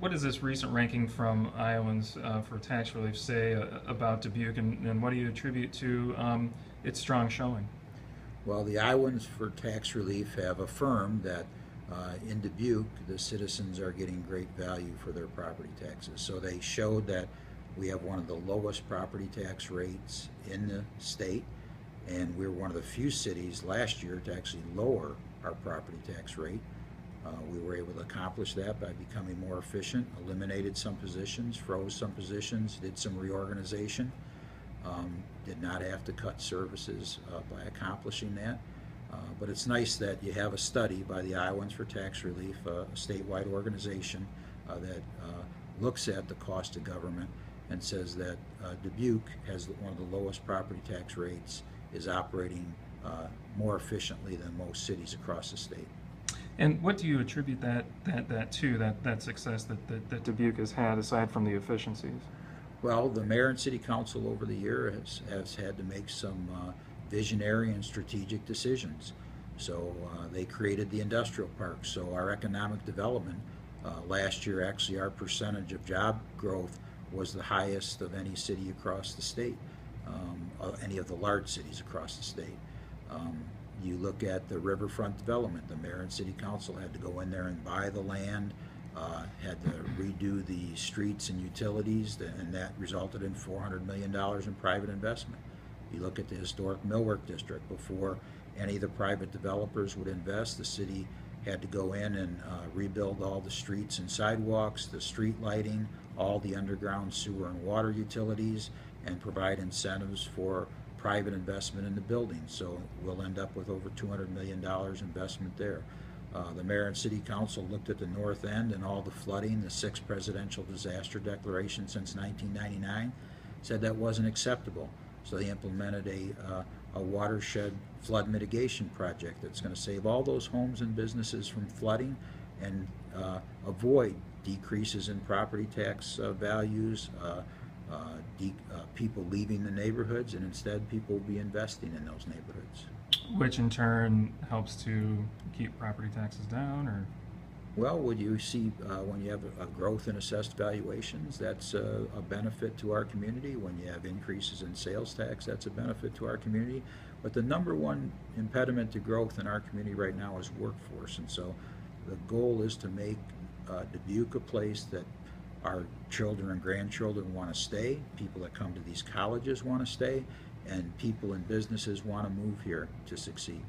What does this recent ranking from Iowans for tax relief say about Dubuque, and what do you attribute to its strong showing? Well, the Iowans for tax relief have affirmed that in Dubuque, the citizens are getting great value for their property taxes. So they showed that we have one of the lowest property tax rates in the state, and we're one of the few cities last year to actually lower our property tax rate. We were able to accomplish that by becoming more efficient, eliminated some positions, froze some positions, did some reorganization. Did not have to cut services by accomplishing that. But it's nice that you have a study by the Iowans for Tax Relief, a statewide organization that looks at the cost of government and says that Dubuque has one of the lowest property tax rates, is operating more efficiently than most cities across the state. And what do you attribute that success that Dubuque has had, aside from the efficiencies? Well, the mayor and city council over the year has had to make some visionary and strategic decisions. So they created the industrial park. So our economic development last year, actually our percentage of job growth was the highest of any city across the state, any of the large cities across the state. You look at the riverfront development, the mayor and city council had to go in there and buy the land, had to redo the streets and utilities, and that resulted in $400 million in private investment. You look at the historic Millwork District, before any of the private developers would invest, the city had to go in and rebuild all the streets and sidewalks, the street lighting, all the underground sewer and water utilities, and provide incentives for private investment in the building. So we'll end up with over $200 million investment there. The mayor and city council looked at the north end and all the flooding, the 6 presidential disaster declarations since 1999, said that wasn't acceptable. So they implemented a watershed flood mitigation project that's going to save all those homes and businesses from flooding and avoid decreases in property tax values, people leaving the neighborhoods, and instead people will be investing in those neighborhoods. Which in turn helps to keep property taxes down, or? Well, what you see when you have a growth in assessed valuations, that's a benefit to our community. When you have increases in sales tax, that's a benefit to our community. But the number one impediment to growth in our community right now is workforce. And so the goal is to make Dubuque a place that our children and grandchildren want to stay, people that come to these colleges want to stay, and people and businesses want to move here to succeed.